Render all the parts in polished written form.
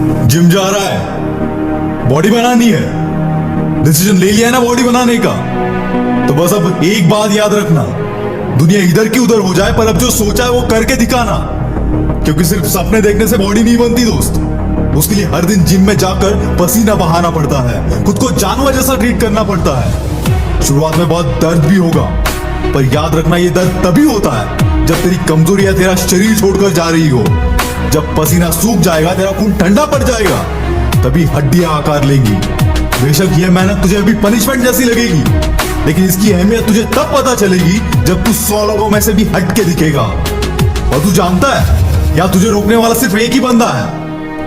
Gym जा रहा है, बॉडी बनानी है, डिसीजन ले लिया है ना बॉडी बनाने का, तो बस अब एक बात याद रखना, दुनिया इधर की उधर हो जाए पर अब जो सोचा है वो करके दिखाना। क्योंकि सिर्फ सपने देखने से बॉडी नहीं बनती दोस्त, उसके लिए हर दिन जिम में जाकर पसीना बहाना पड़ता है, खुद को जानवर जैसा ट्रीट करना पड़ता है। शुरुआत में बहुत दर्द भी होगा, पर याद रखना ये दर्द तभी होता है जब तेरी कमजोरियां तेरा शरीर छोड़कर जा रही हो। जब पसीना सूख जाएगा, तेरा खून ठंडा पड़ जाएगा, तभी हड्डियां आकार लेंगी। बेशक ये मेहनत तुझे अभी पनिशमेंट जैसी लगेगी, लेकिन इसकी अहमियत तुझे तब पता चलेगी जब तू 100 लोगों में से भी हट के दिखेगा। और तू जानता है, या तुझे रोकने वाला सिर्फ एक ही बंदा है,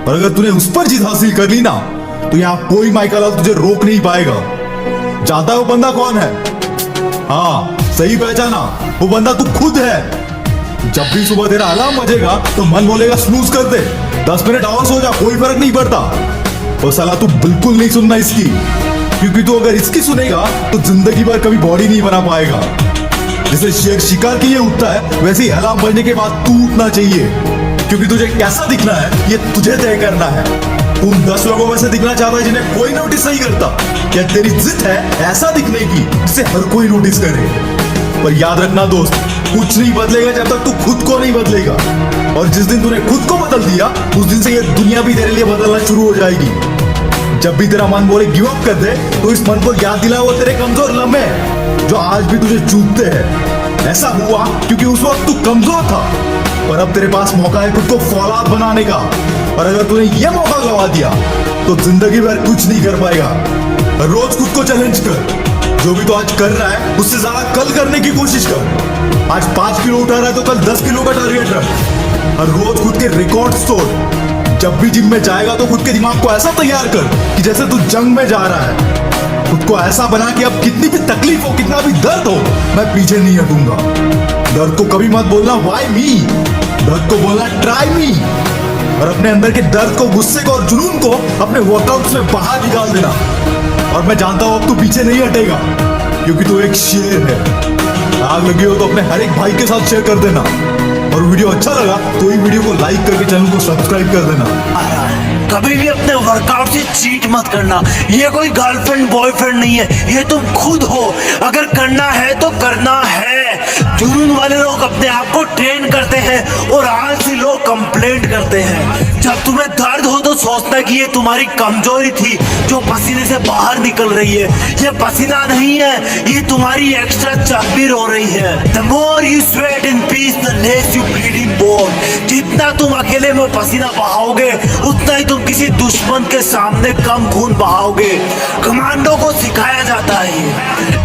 और अगर तूने उस पर जीत हासिल कर ली ना, तो यहाँ कोई माइकल तुझे रोक नहीं पाएगा। जानता है वो बंदा कौन है? हाँ, सही पहचाना, वो बंदा तू खुद है। जब भी सुबह तेरा अलार्म बजेगा तो मन बोलेगा स्नूज कर दे, 10 मिनट और सो जा, कोई फर्क नहीं पड़ता। और साला तू बिल्कुल नहीं सुनना इसकी, क्योंकि तू अगर इसकी सुनेगा तो जिंदगी भर कभी बॉडी नहीं बना पाएगा। जैसे शेर शिकार के लिए उठता है, वैसे ही अलार्म बजने के बाद तू उठना चाहिए, क्योंकि तुझे कैसा दिखना है ये तुझे तय करना है। तुम 10 लोगों में से दिखना चाहता है जिन्हें कोई नोटिस नहीं करता, क्या तेरी जिद है ऐसा दिखने की जिसे हर कोई नोटिस करे? पर याद रखना दोस्त, कुछ नहीं बदलेगा जब तक तू खुद को नहीं बदलेगा। और जिस दिन तूने खुद को बदल दिया, उस दिन से ये दुनिया भी तेरे लिए बदलना शुरू हो जाएगी। जब भी तेरा मन बोले गिव अप कर दे, तो इस मन को याद दिला वो तेरे कमजोर लम्हे जो आज भी तुझे चूकते हैं। ऐसा हुआ क्योंकि उस वक्त तू कमजोर था, और अब तेरे पास मौका है खुद को फौलाद बनाने का। और अगर तूने ये मौका गवा दिया तो जिंदगी भर कुछ नहीं कर पाएगा। रोज खुद को चैलेंज कर, जो भी तो आज कर रहा है उससे ज्यादा कल करने की कोशिश कर। आज 5 किलो उठा रहा है तो कल 10 किलो का टारगेट रख। और रोज खुद के रिकॉर्ड्स तोड़। जब भी जिम में जाएगा तो खुद के दिमाग को ऐसा तैयार कर कि जैसे तू जंग में जा रहा है। खुद को ऐसा बना कि अब कितनी भी तकलीफ हो, कितना भी दर्द हो, मैं पीछे नहीं हटूंगा। दर्द को कभी मत बोलना व्हाई मी, दर्द को बोलना ट्राई मी। और अपने अंदर के दर्द को, गुस्से को और जुनून को अपने वर्कआउट्स में बाहर निकाल देना। और मैं जानता हूं अब तू पीछे नहीं हटेगा, क्योंकि तू एक शेर है। आग लगी हो तो अपने हर एक भाई के साथ शेयर कर देना, और वीडियो अच्छा लगा तो ये वीडियो को लाइक करके चैनल को सब्सक्राइब कर देना। कभी भी अपने वर्कआउट से चीट मत करना। ये कोई गर्लफ्रेंड बॉयफ्रेंड नहीं है, ये तुम खुद हो। अगर करना है तो करना है। जुनून वाले लोग अपने आप को ट्रेन करते हैं और आलसी लोग कंप्लेंट करते हैं। जब तुम्हें दर्द हो तो सोचना कि ये तुम्हारी कमजोरी थी जो पसीने से बाहर निकल रही है। ये पसीना नहीं है, ये तुम्हारी एक्स्ट्रा चर्बी हो रही है। The more you sweat in peace, the less you bleed in war। जितना तुम अकेले में पसीना बहाओगे, उतना ही तुम किसी दुश्मन के सामने कम खून बहाओगे। कमांडो को सिखाया जाता है,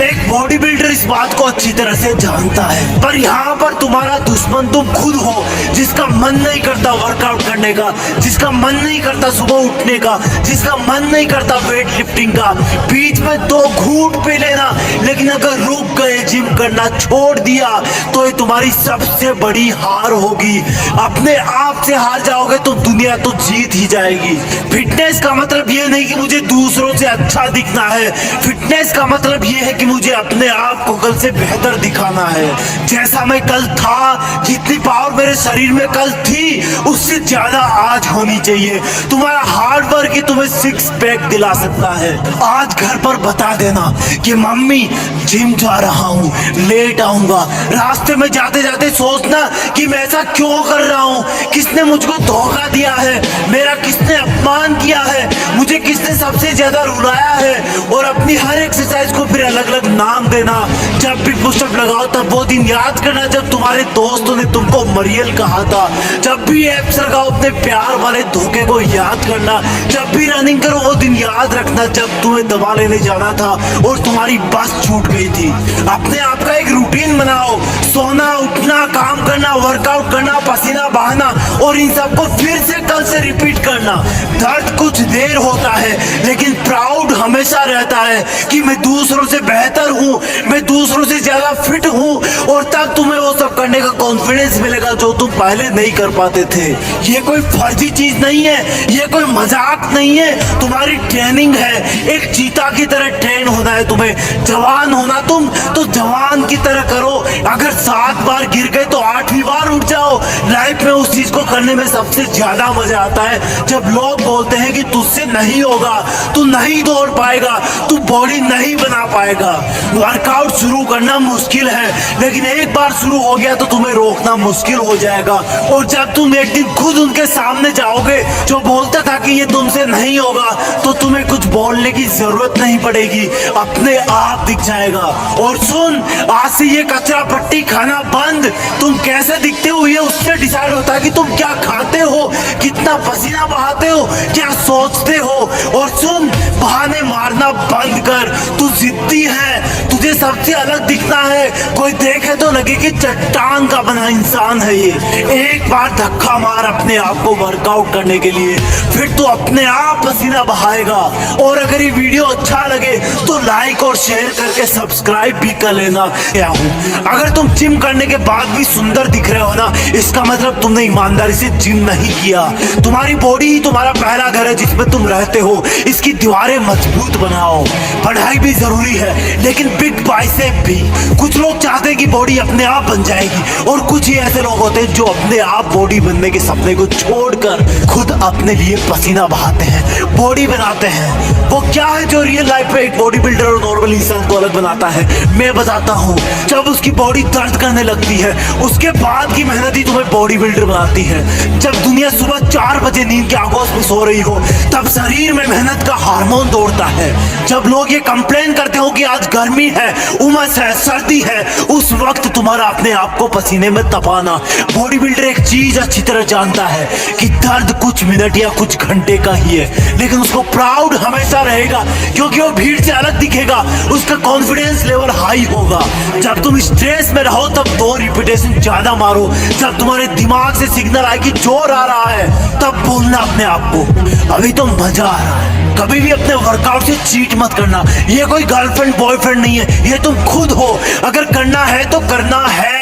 एक बॉडी बिल्डर इस बात को अच्छी तरह से जानता है। पर यहाँ पर तुम्हारा दुश्मन तुम खुद हो, जिसका मन नहीं करता वर्कआउट करने का, जिसका मन नहीं करता सुबह उठने का, जिसका मन नहीं करता वेट लिफ्टिंग का। बीच में 2 घूंट पी लेना, लेकिन अगर रुक गए, जिम करना छोड़ दिया, तो ये तुम्हारी सबसे बड़ी हार होगी। अपने आप से हार जाओगे तो दुनिया तो जीत ही जाएगी। फिटनेस का मतलब ये नहीं कि मुझे दूसरों से अच्छा दिखना है। फिटनेस का मतलब ये है कि मुझे अपने आप को कल से बेहतर दिखाना है। जैसा मैं कल था, जितनी पावर मेरे शरीर में कल थी, उससे ज्यादा आज होनी चाहिए। तुम्हारा हार्ड वर्क ही तुम्हें 6 पैक दिला सकता है। आज घर पर बता देना कि मम्मी जिम जा रहा हूँ, लेट आऊंगा। रास्ते में जाते जाते सोचना कि मैं ऐसा क्यों कर रहा हूँ, किसने मुझको धोखा दिया है, मेरा किसने अपमान किया है, मुझे किसने सबसे ज्यादा रुलाया है। और अपनी हर एक्सरसाइज को फिर अलग अलग नाम देना। जब भी पुशअप लगाओ तब वो दिन याद करना जब तुम्हारे दोस्तों ने तुमको मरियल कहा था। जब भी एप्स लगाओ अपने प्यार वाले धोखे को याद करना। जब भी रनिंग करो वो दिन याद रखना जब तुम्हें दवा लेने जाना था और तुम्हारी बस छूट गई थी। अपने आप का एक रूटीन बनाओ, सोना, उठना, काम करना, वर्कआउट करना, पसीना बहाना, और इन सबको फिर से कल से रिपीट करना। दर्द कुछ देर होता है, लेकिन प्राउड हमेशा रहता है कि मैं दूसरों से बेहतर हूँ, मैं दूसरों से ज्यादा फिट हूँ। और तब तुम्हें वो सब करने का कॉन्फिडेंस मिलेगा जो तुम पहले नहीं कर पाते थे। ये कोई फर्जी चीज नहीं है, ये कोई मजाक नहीं है, तुम्हारी ट्रेनिंग है। एक चीता की तरह ट्रेन होना है तुम्हें। जवान होना तुम तो जवान की तरह करो। अगर 7 बार गिर गए तो 8वीं बार उठ जाओ। लाइफ में उस चीज को करने में सबसे ज्यादा मजा आता है जब जब लोग बोलते हैं कि तुझसे नहीं होगा, तू नहीं दौड़ पाएगा, तू बॉडी नहीं बना पाएगा। वर्कआउट शुरू करना मुश्किल है, लेकिन एक बार शुरू हो गया तो तुम्हें रोकना मुश्किल हो जाएगा। और जब तुम एक दिन खुद उनके सामने जाओगे जो बोलता था कि ये तुमसे नहीं होगा, तो तुम्हें कुछ बोलने की जरूरत नहीं पड़ेगी, अपने आप दिख जाएगा। और सुन, आज से ये कचरा पट्टी खाना बंद। तुम कैसे दिखते हो ये उससे डिसाइड होता है कि तुम क्या खाते हो, कितना पसीना बहाते हो, क्या सोचते हो। और सुन, बहाने मारना बंद कर। तू जिद्दी है, तुझे सबसे अलग दिखना है। कोई देखे तो लगे कि चट्टान का बना इंसान है ये। एक बार धक्का मार अपने आप को वर्कआउट करने के लिए, फिर तू अपने आप पसीना बहाएगा। और अगर ये वीडियो अच्छा लगे तो लाइक और शेयर करके सब्सक्राइब भी कर लेना। क्या हूँ, अगर तुम जिम करने के बाद भी सुंदर दिख रहे हो ना, इसका मतलब तुमने ईमानदारी से जिम नहीं किया। तुम्हारी बॉडी ही तुम्हारा पहला घर है जिसमें तुम रहते हो। इसकी दीवारें मजबूत बनाओ। पढ़ाई भी जरूरी है, लेकिन बिग बाइसेप भी। कुछ लोग चाहते हैं कि बॉडी अपने आप बन जाएगी, और कुछ ही ऐसे लोग होते हैं जो अपने आप बॉडी बनने के सपने को छोड़कर खुद अपने लिए पसीना बहाते हैं, बॉडी बनाते हैं। वो क्या है जो रियल लाइफ में एक बॉडी बिल्डर और नॉर्मल इंसान को अलग बनाता है, मैं बताता हूँ। जब उसकी बॉडी दर्द करने लगती है, उसके बाद की मेहनत ही तुम्हें बॉडी बिल्डर बनाती है। जब दुनिया सुबह 4 बजे नींद के आगोश में सो रही हो, तब शरीर में मेहनत का हार्मोन दौड़ता है। जब लोग ये कंप्लेन करते हो कि आज गर्मी है, उमस है, सर्दी है, उस वक्त तुम्हारा अपने आप को पसीने में तपाना। बॉडी बिल्डर एक चीज अच्छी तरह जानता है कि दर्द कुछ मिनट या कुछ घंटे का ही है, लेकिन उसको प्राउड हमेशा रहेगा, क्योंकि वो भीड़ से अलग दिखेगा। उसका कॉन्फिडेंस लेवल हाई होगा। जब तुम स्ट्रेस में रहो तब 2 रिपीटेशन ज्यादा मारो। जब तुम्हारे दिमाग से सिग्नल आए कि जोर आ रहा है, तब बोलना अपने आप को, अभी तो मजा आ रहा है। कभी भी अपने वर्कआउट से चीट मत करना। ये कोई गर्लफ्रेंड बॉयफ्रेंड नहीं है, ये तुम खुद हो। अगर करना है तो करना है।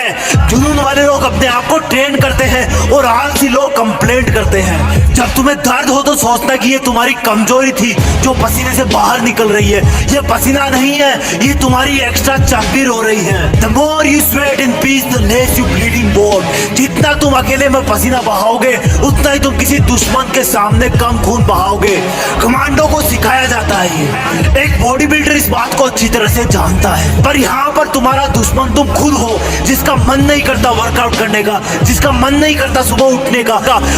जुनून वाले लोग अपने आप को ट्रेन करते हैं और आलसी लोग कंप्लेंट करते हैं। जब तुम्हें दर्द हो तो सोचना कि ये तुम्हारी कमजोरी थी जो पसीने से बाहर निकल रही है। ये पसीना नहीं है, ये तुम्हारी एक्स्ट्रा चर्बी हो रही है। The more you sweat in peace, the less you bleed in war। जितना तुम अकेले में पसीना बहाओगे, उतना ही तुम किसी दुश्मन के सामने कम खून बहाओगे। कमांडो को सिखाया जाता है ये। एक बॉडी बिल्डर इस बात को अच्छी तरह से जानता है, पर यहाँ पर तुम्हारा दुश्मन तुम खुद हो, जिसका मन नहीं करता वर्कआउट करने का, जिसका मन नहीं करता सुबह उठने का।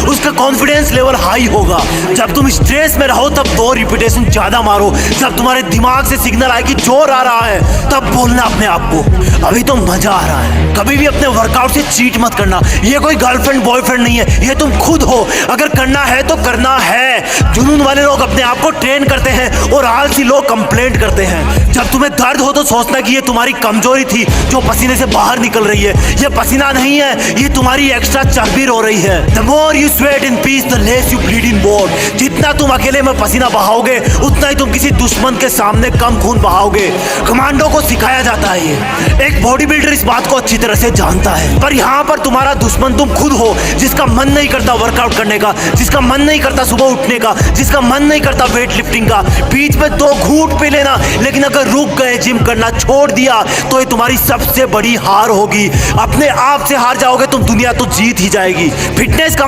उसका कॉन्फिडेंस लेवल हाई होगा। जब तुम स्ट्रेस में रहो तब 2 रिपीटेशन ज्यादा मारो। जब तुम्हारे दिमाग से सिग्नल आए कि जोर आ रहा है, तब बोलना अपने आप को, अभी तो मजा आ रहा है। कभी भी अपने वर्कआउट से चीट मत करना। ये कोई गर्लफ्रेंड बॉयफ्रेंड नहीं है, ये तुम खुद हो। अगर करना है तो करना है। जुनून वाले लोग अपने आप को ट्रेन करते हैं और आलसी लोग कंप्लेंट करते हैं। जब तुम्हें दर्द हो तो सोचना कि ये तुम्हारी कमजोरी थी जो पसीने से बाहर निकल रही है। ये पसीना नहीं है, ये तुम्हारी एक्स्ट्रा चर्बी हो रही है। The more you sweat in peace, the less you bleed in war। जितना तुम अकेले में पसीना बहाओगे, उतना ही तुम किसी दुश्मन के सामने कम खून बहाओगे। कमांडो को सिखाया जाता है ये। एक बॉडी बिल्डर इस बात को अच्छी तरह से जानता है, पर यहाँ पर तुम्हारा दुश्मन तुम खुद हो, जिसका मन नहीं करता वर्कआउट करने का, जिसका मन नहीं करता सुबह उठने का, जिसका मन नहीं करता वेट लिफ्टिंग का। बीच में 2 घूंट पी लेना, लेकिन अगर रुक गए, जिम करना छोड़ दिया, तो ये तुम्हारी सबसे बड़ी हार होगी। अपने आप से हार जाओगे तुम, दुनिया तो जीत ही जाएगी। फिटनेस का